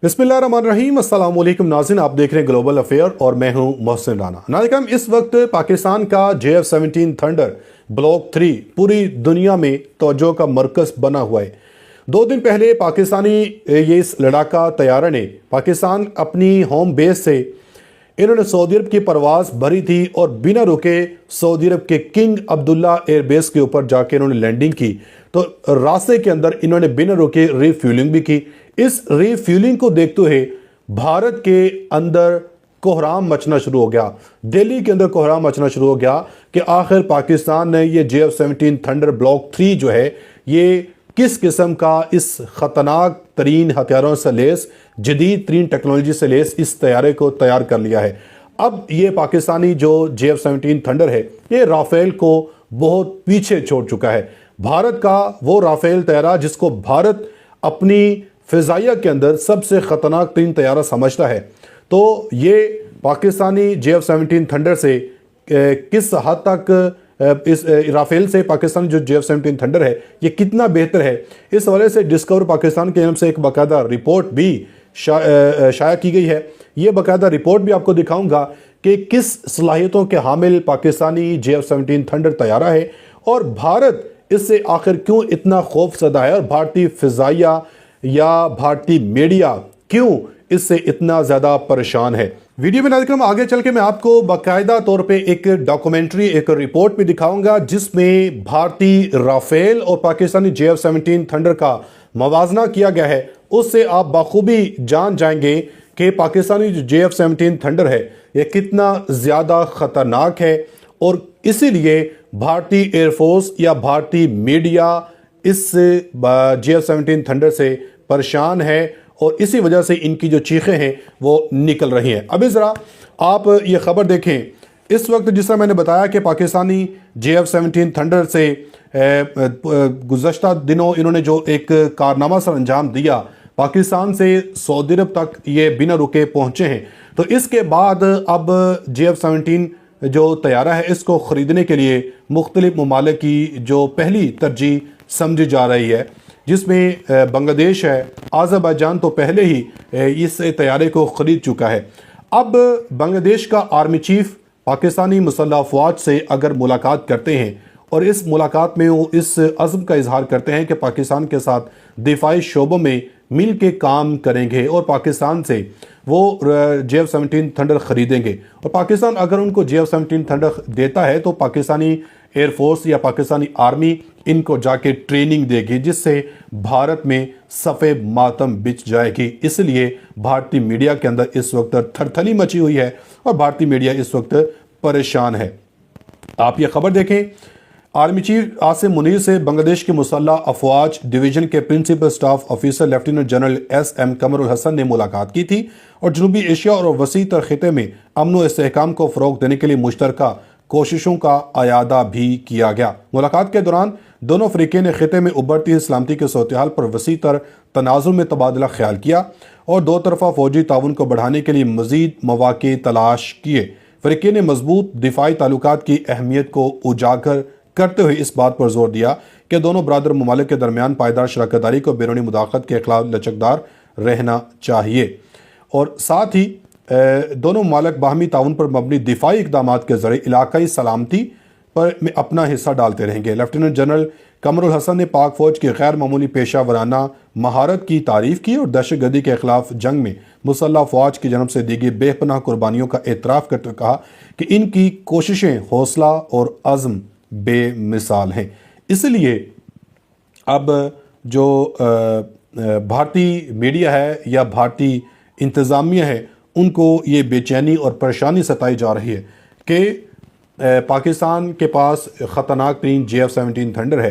बिस्मिल्लाहिर्रहमानिर्रहीम। अस्सलाम वालेकुम नाज़रीन, आप देख रहे हैं ग्लोबल अफेयर और मैं हूं मोहसिन राना। नाज़रीन, इस वक्त पाकिस्तान का JF-17 थंडर ब्लॉक 3 पूरी दुनिया में तवज्जो का मरकज़ बना हुआ है। 2 दिन पहले पाकिस्तानी ये इस लड़ाका तैयारा ने पाकिस्तान अपनी होम बेस से इन्होंने सऊदी अरब की परवाज़ भरी थी और बिना रुके सऊदी अरब के किंग अब्दुल्ला एयरबेस के ऊपर जाके इन्होंने लैंडिंग की। तो रास्ते के अंदर इन्होंने बिना रुके रीफ्यूलिंग भी की। इस रीफ्यूलिंग को देखते हुए भारत के अंदर कोहराम मचना शुरू हो गया, दिल्ली के अंदर कोहराम मचना शुरू हो गया कि आखिर पाकिस्तान ने ये JF-17 थंडर ब्लॉक 3 जो है ये किस किस्म का इस ख़तरनाक तरीन हथियारों से लेस, जदीद तरीन टेक्नोलॉजी से लेस इस तैयारे को तैयार कर लिया है। अब ये पाकिस्तानी जो JF-17 थंडर है ये राफेल को बहुत पीछे छोड़ चुका है। भारत का वो राफेल तैयारा जिसको भारत अपनी फ़िज़ाइया के अंदर सबसे ख़तरनाक तरीन तैयारा समझता है, तो ये पाकिस्तानी JF-17 थंडर से किस हद तक इस राफेल से पाकिस्तान जो JF-17 थंडर है ये कितना बेहतर है, इस हवाले से डिस्कवर पाकिस्तान के नाम से एक बाकायदा रिपोर्ट भी शाया की गई है। ये बाकायदा रिपोर्ट भी आपको दिखाऊंगा कि किस सलाहियतों के हामिल पाकिस्तानी JF-17 थंडर तैयारा है और भारत इससे आखिर क्यों इतना खौफज़दा है और भारतीय फ़िज़ाइया या भारतीय मीडिया क्यों इससे इतना ज़्यादा परेशान है। वीडियो में नाज़रीन आगे चल के मैं आपको बाकायदा तौर पे एक डॉक्यूमेंट्री, एक रिपोर्ट भी दिखाऊंगा जिसमें भारतीय राफेल और पाकिस्तानी JF-17 थंडर का मवाजना किया गया है। उससे आप बखूबी जान जाएंगे कि पाकिस्तानी जो JF-17 थंडर है ये कितना ज़्यादा ख़तरनाक है और इसीलिए भारतीय एयरफोर्स या भारतीय मीडिया इस JF-17 थंडर से परेशान है और इसी वजह से इनकी जो चीखें हैं वो निकल रही हैं। अभी ज़रा आप ये ख़बर देखें, इस वक्त जिस तरह मैंने बताया कि पाकिस्तानी JF-17 थंडर से गुज़श्ता दिनों इन्होंने जो एक कारनामा सर अंजाम दिया, पाकिस्तान से सऊदी अरब तक ये बिना रुके पहुँचे हैं। तो इसके बाद अब JF-17 जो तैयारा है इसको ख़रीदने के लिए मुख्तलिफ ममालिक की जो पहली तरजीह समझी जा रही है, जिसमें बांग्लादेश है। अज़रबैजान तो पहले ही इस तैयारे को ख़रीद चुका है। अब बांग्लादेश का आर्मी चीफ पाकिस्तानी मुसल्लह अफ़वाज से अगर मुलाकात करते हैं और इस मुलाकात में वो इस अज़्म का इजहार करते हैं कि पाकिस्तान के साथ दिफाई शोबों में मिल के काम करेंगे और पाकिस्तान से वो JF-17 थंडर ख़रीदेंगे और पाकिस्तान अगर उनको JF-17 थंडर देता है तो पाकिस्तानी एयरफोर्स या पाकिस्तानी आर्मी इनको जाके ट्रेनिंग देगी, जिससे भारत में सफ़े मातम बिछ जाएगी। इसलिए भारतीय मीडिया के अंदर इस वक्त थरथली मची हुई है और भारतीय मीडिया इस वक्त परेशान है। आप ये खबर देखें, आर्मी चीफ आसिम मुनीर से बांग्लादेश के मुसल्लह अफवाज डिवीज़न के principal staff officer lieutenant general SM Kamrul Hasan ने मुलाकात की थी और जनूबी एशिया और वसी तर खिते में अमन व इस्तेहकाम को फ़रोग़ देने के लिए मुश्तरका कोशिशों का आयादा भी किया गया। मुलाकात के दौरान दोनों फ़रीक़ैन ने खिते में उभरती हुई सलामती के सूरत हाल पर वसी तर तनाज़ुर में तबादला ख्याल किया और दो तरफ़ा फ़ौजी ताउन को बढ़ाने के लिए मज़ीद मौक़े तलाश किए। फ़रीक़ैन ने मजबूत दिफ़ाई ताल्लुकात की अहमियत को उजागर करते हुए इस बात पर जोर दिया कि दोनों बरादर ममालिक के दरमियान पायदार शराकतदारी को बैरूनी मुदाख़लत के खिलाफ लचकदार रहना चाहिए और साथ ही दोनों ममालिक बाहमी ताउन पर मबनी दिफाई इक़दामात के ज़रिए इलाकाई सलामती पर में अपना हिस्सा डालते रहेंगे। लेफ्टिनेंट जनरल कमरुल हसन ने पाक फ़ौज की गैर मामूली पेशा वराना महारत की तारीफ़ की और दहशतगर्दी के ख़िलाफ़ जंग में मुसल्लह फ़ौज की जनब से दी गई बेपनाह कुर्बानियों का एतराफ़ करते हुए कहा कि इनकी कोशिशें हौसला और अज़्म बेमिसाल हैं। इसलिए अब जो भारतीय मीडिया है या भारतीय इंतज़ामिया है उनको ये बेचैनी और परेशानी सताई जा रही है कि पाकिस्तान के पास ख़तरनाक तरीन JF-17 थंडर है।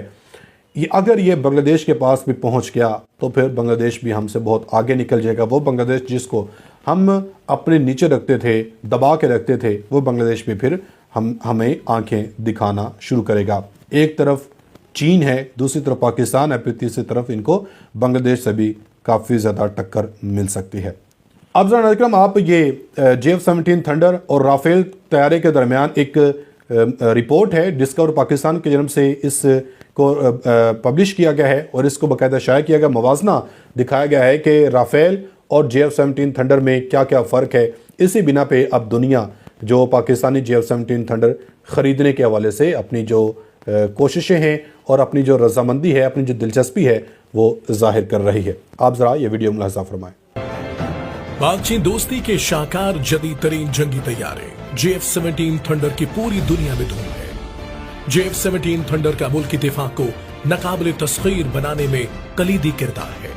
ये अगर ये बांग्लादेश के पास भी पहुंच गया तो फिर बांग्लादेश भी हमसे बहुत आगे निकल जाएगा। वो बांग्लादेश जिसको हम अपने नीचे रखते थे, दबा के रखते थे, वो बांग्लादेश भी फिर हमें आंखें दिखाना शुरू करेगा। एक तरफ चीन है, दूसरी तरफ पाकिस्तान है, फिर तीसरी तरफ इनको बांग्लादेश से भी काफ़ी ज़्यादा टक्कर मिल सकती है। अब ज़रा नाज़रीन आप ये JF-17 थंडर और राफेल तैयारे के दरमियान एक रिपोर्ट है डिस्कवर पाकिस्तान की जानब से इस को पब्लिश किया गया है और इसको बाकायदा शाया किया गया, मवाजना दिखाया गया है कि राफेल और JF-17 थंडर में क्या क्या फ़र्क है। इसी बिना पे अब दुनिया जो पाकिस्तानी JF-17 थंडर ख़रीदने के हवाले से अपनी जो कोशिशें हैं और अपनी जो रजामंदी है, अपनी जो दिलचस्पी है, वो जाहिर कर रही है। आप ज़रा ये वीडियो मुलाहिज़ा फरमाएं। पाक चीन दोस्ती के शाकार जदीद तरीन जंगी तैयारे JF-17 थंडर की पूरी दुनिया में धूम है। JF-17 थंडर का मुल्की दिफा को नाकाबिले तस्खीर बनाने में कलीदी किरदार है।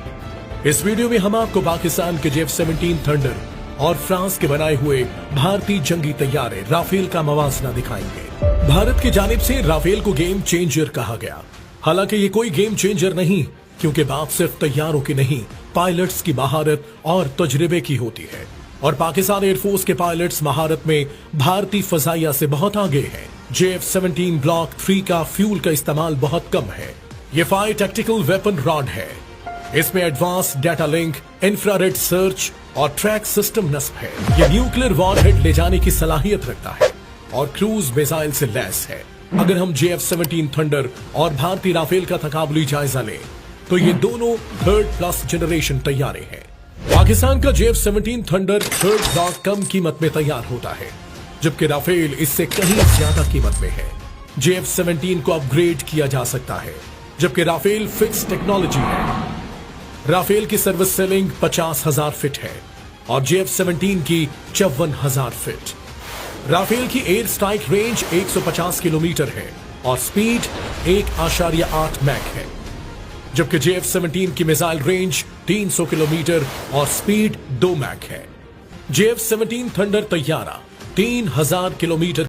इस वीडियो में हम आपको पाकिस्तान के JF-17 थंडर और फ्रांस के बनाए हुए भारतीय जंगी तैयारे राफेल का मवाजना दिखाएंगे। भारत की जानिब से राफेल को गेम चेंजर कहा गया। हालांकि ये कोई गेम चेंजर नहीं, क्योंकि बात सिर्फ तैयारों की नहीं, पायलट्स की महारत और तजर्बे की होती है। और पाकिस्तान एयरफोर्स के पायलट्स महारत में भारतीय फजाइया से बहुत आगे हैं। JF-17 ब्लॉक 3 का फ्यूल का इस्तेमाल बहुत कम है। ये फायर टैक्टिकल वेपन रॉड है। इसमें advance data link, infrared search और ट्रैक सिस्टम नस्ब है। ये न्यूक्लियर वॉरहेड ले जाने की सलाहियत रखता है और क्रूज मिसाइल से लैस है। अगर हम JF-17 थंडर और भारतीय राफेल का तकाबुली जायजा लें तो ये दोनों 3rd+ जनरेशन तैयारे हैं। पाकिस्तान का JF-17 थंडर 3rd ब्लॉक कम कीमत में तैयार होता है, जबकि राफेल इससे कहीं ज्यादा कीमत में है। JF-17 को अपग्रेड किया जा सकता है, जबकि राफेल फिक्स टेक्नोलॉजी है। राफेल की सर्विस सेलिंग 50,000 फीट है और JF-17 की 54,000 फीट। राफेल की एयर स्ट्राइक रेंज 150 किलोमीटर है और स्पीड 1.8 मैक है, जबकि JF-17 की मिसाइल रेंज 300 किलोमीटर और स्पीड 2 मैक है। JF-17 thunder तैयारा 3000 kilometre